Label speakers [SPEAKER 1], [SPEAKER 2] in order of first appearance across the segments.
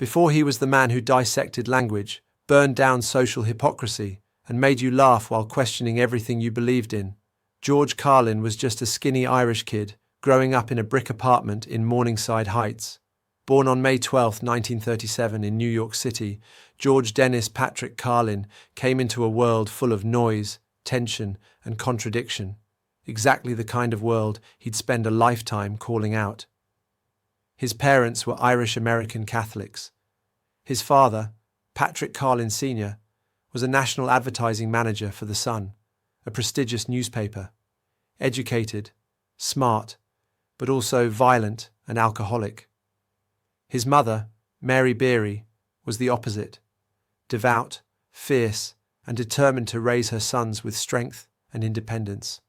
[SPEAKER 1] Before he was the man who dissected language, burned down social hypocrisy, and made you laugh while questioning everything you believed in, George Carlin was just a skinny Irish kid growing up in a brick apartment in Morningside Heights. Born on May 12, 1937 in New York City, George Dennis Patrick Carlin came into a world full of noise, tension, and contradiction, exactly the kind of world he'd spend a lifetime calling out. His parents were Irish-American Catholics. His father, Patrick Carlin Sr., was a national advertising manager for The Sun, a prestigious newspaper. Educated, smart, but also violent and alcoholic. His mother, Mary Beery, was the opposite, devout, fierce, and determined to raise her sons with strength and independence.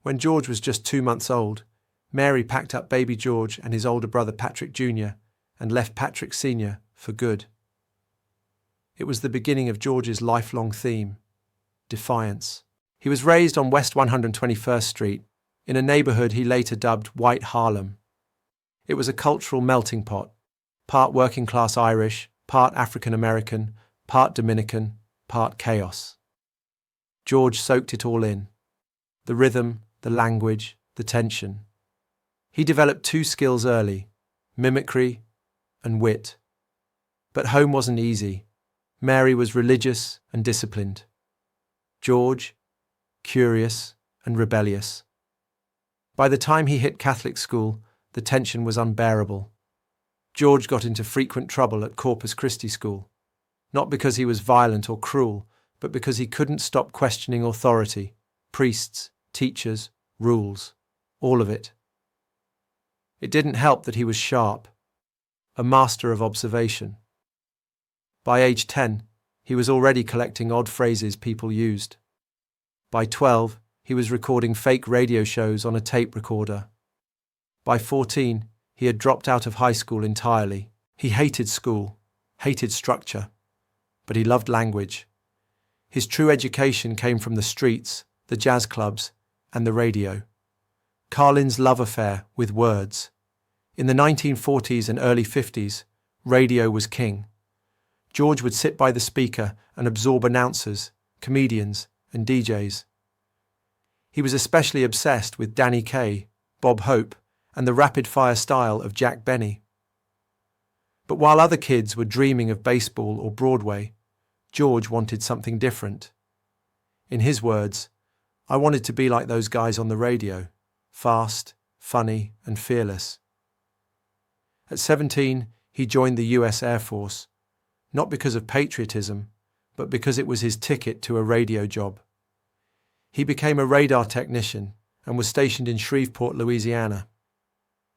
[SPEAKER 1] When George was just 2 months old, Mary packed up baby George and his older brother Patrick Jr. and left Patrick Sr. for good. It was the beginning of George's lifelong theme, defiance. He was raised on West 121st Street, in a neighborhood he later dubbed White Harlem. It was a cultural melting pot, part working-class Irish, part African-American, part Dominican, part chaos. George soaked it all in. The rhythm, the language, the tension. He developed 2 skills early, mimicry and wit. But home wasn't easy. Mary was religious and disciplined. George, curious and rebellious. By the time he hit Catholic school, the tension was unbearable. George got into frequent trouble at Corpus Christi School, not because he was violent or cruel, but because he couldn't stop questioning authority, priests, teachers, rules, all of it. It didn't help that he was sharp, a master of observation. By age 10, he was already collecting odd phrases people used. By 12, he was recording fake radio shows on a tape recorder. By 14, he had dropped out of high school entirely. He hated school, hated structure, but he loved language. His true education came from the streets, the jazz clubs, and the radio. Carlin's love affair with words. In the 1940s and early 50s, radio was king. George would sit by the speaker and absorb announcers, comedians, and DJs. He was especially obsessed with Danny Kaye, Bob Hope, and the rapid-fire style of Jack Benny. But while other kids were dreaming of baseball or Broadway, George wanted something different. In his words, "I wanted to be like those guys on the radio, fast, funny, and fearless." At 17, he joined the US Air Force, not because of patriotism, but because it was his ticket to a radio job. He became a radar technician and was stationed in Shreveport, Louisiana.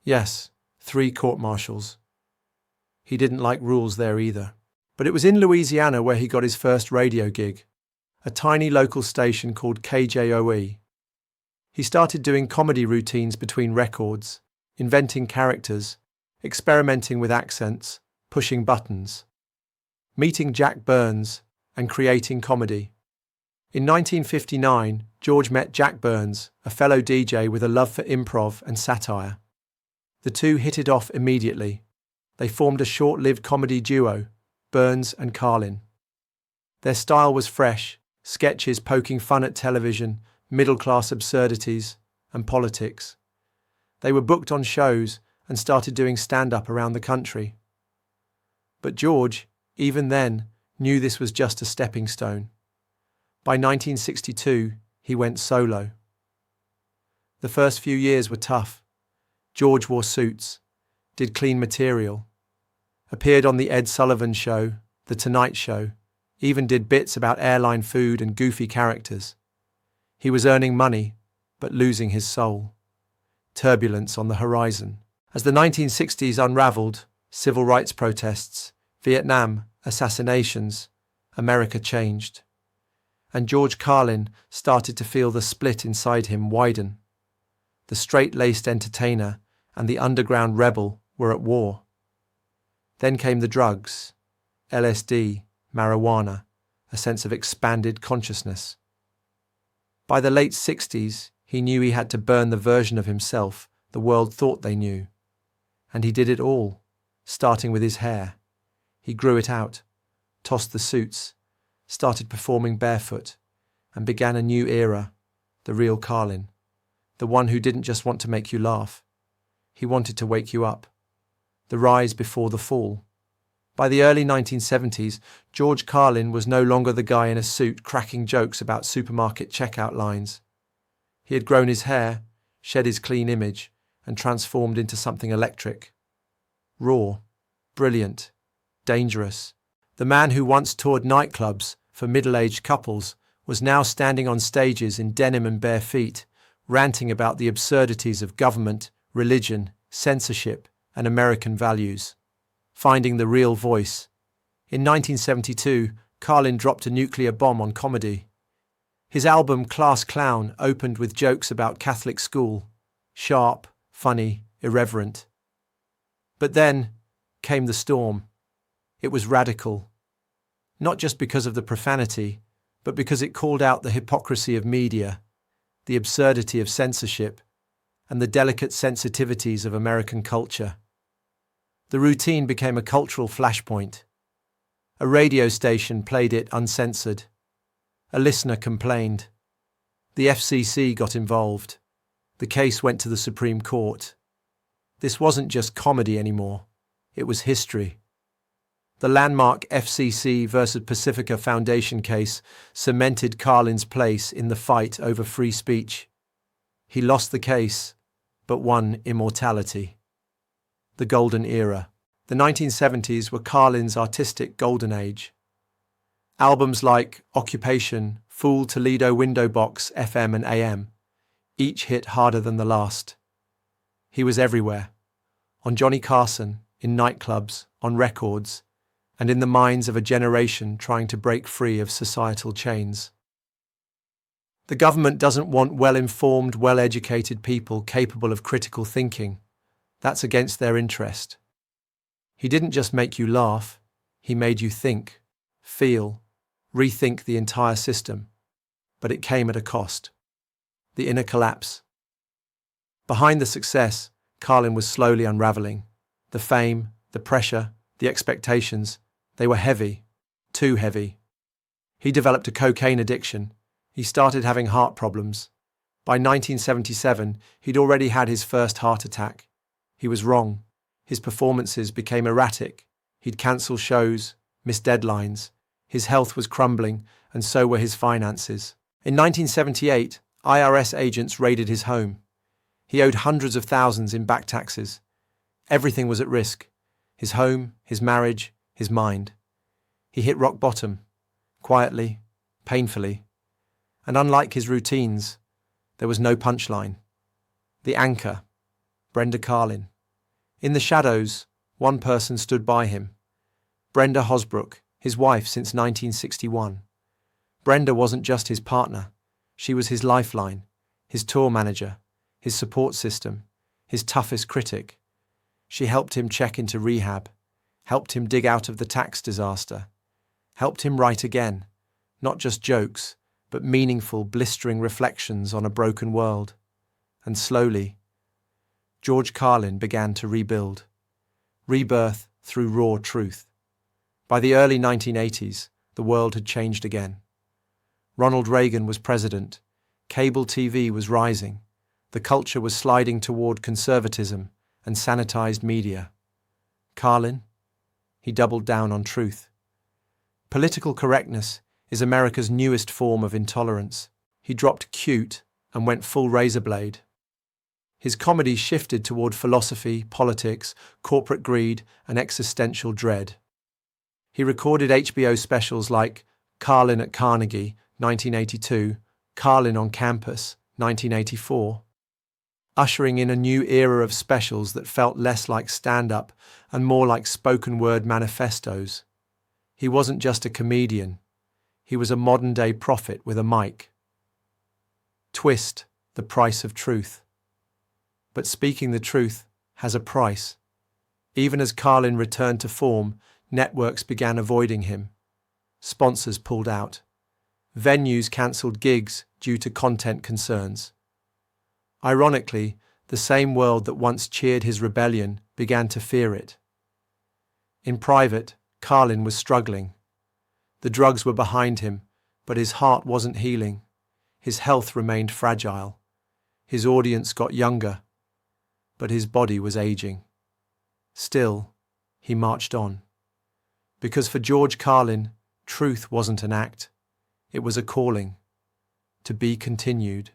[SPEAKER 1] Yes, 3 court-martials. He didn't like rules there either. But it was in Louisiana where he got his first radio gig, a tiny local station called KJOE. He started doing comedy routines between records, inventing characters, experimenting with accents, pushing buttons, meeting Jack Burns, and creating comedy. In 1959, George met Jack Burns, a fellow DJ with a love for improv and satire. The two hit it off immediately. They formed a short-lived comedy duo, Burns and Carlin. Their style was fresh, sketches poking fun at television, middle-class absurdities, and politics. They were booked on shows and started doing stand-up around the country. But George, even then, knew this was just a stepping stone. By 1962, he went solo. The first few years were tough. George wore suits, did clean material, appeared on The Ed Sullivan Show, The Tonight Show, even did bits about airline food and goofy characters. He was earning money, but losing his soul. Turbulence on the horizon. As the 1960s unraveled, civil rights protests, Vietnam, assassinations, America changed. And George Carlin started to feel the split inside him widen. The straight-laced entertainer and the underground rebel were at war. Then came the drugs, LSD, marijuana, a sense of expanded consciousness. By the late 60s, he knew he had to burn the version of himself the world thought they knew. And he did it all, starting with his hair. He grew it out, tossed the suits, started performing barefoot, and began a new era, the real Carlin, the one who didn't just want to make you laugh. He wanted to wake you up. The rise before the fall. By the early 1970s, George Carlin was no longer the guy in a suit cracking jokes about supermarket checkout lines. He had grown his hair, shed his clean image, and transformed into something electric. Raw, brilliant, dangerous. The man who once toured nightclubs for middle-aged couples was now standing on stages in denim and bare feet, ranting about the absurdities of government, religion, censorship, and American values. Finding the real voice. In 1972, Carlin dropped a nuclear bomb on comedy. His album Class Clown opened with jokes about Catholic school. Sharp, funny, irreverent. But then came the storm. It was radical. Not just because of the profanity, but because it called out the hypocrisy of media, the absurdity of censorship, and the delicate sensitivities of American culture. The routine became a cultural flashpoint. A radio station played it uncensored. A listener complained. The FCC got involved. The case went to the Supreme Court. This wasn't just comedy anymore. It was history. The landmark FCC versus Pacifica Foundation case cemented Carlin's place in the fight over free speech. He lost the case, but won immortality. The Golden Era. The 1970s were Carlin's artistic golden age. Albums like Occupation, Fool, Toledo, Window Box, FM and AM, each hit harder than the last. He was everywhere. On Johnny Carson, in nightclubs, on records, and in the minds of a generation trying to break free of societal chains. The government doesn't want well-informed, well-educated people capable of critical thinking. That's against their interest. He didn't just make you laugh, he made you think, feel, rethink the entire system. But it came at a cost. The inner collapse. Behind the success, Carlin was slowly unraveling. The fame, the pressure, the expectations, they were heavy, too heavy. He developed a cocaine addiction. He started having heart problems. By 1977, he'd already had his first heart attack. He was wrong. His performances became erratic. He'd cancel shows, miss deadlines. His health was crumbling, and so were his finances. In 1978, IRS agents raided his home. He owed hundreds of thousands in back taxes. Everything was at risk. His home, his marriage, his mind. He hit rock bottom, quietly, painfully. And unlike his routines, there was no punchline. The anchor, Brenda Carlin. In the shadows, one person stood by him. Brenda Hosbrook, his wife since 1961. Brenda wasn't just his partner. She was his lifeline, his tour manager, his support system, his toughest critic. She helped him check into rehab, helped him dig out of the tax disaster, helped him write again, not just jokes, but meaningful, blistering reflections on a broken world. And slowly, George Carlin began to rebuild. Rebirth through raw truth. By the early 1980s, the world had changed again. Ronald Reagan was president. Cable TV was rising. The culture was sliding toward conservatism and sanitized media. Carlin? He doubled down on truth. Political correctness is America's newest form of intolerance. He dropped cute and went full razor blade. His comedy shifted toward philosophy, politics, corporate greed, and existential dread. He recorded HBO specials like Carlin at Carnegie, 1982, Carlin on Campus, 1984, ushering in a new era of specials that felt less like stand-up and more like spoken-word manifestos. He wasn't just a comedian. He was a modern-day prophet with a mic. Twist, the price of truth. But speaking the truth has a price. Even as Carlin returned to form, networks began avoiding him. Sponsors pulled out. Venues cancelled gigs due to content concerns. Ironically, the same world that once cheered his rebellion began to fear it. In private, Carlin was struggling. The drugs were behind him, but his heart wasn't healing. His health remained fragile. His audience got younger, but his body was aging. Still, he marched on. Because for George Carlin, truth wasn't an act. It was a calling, to be continued.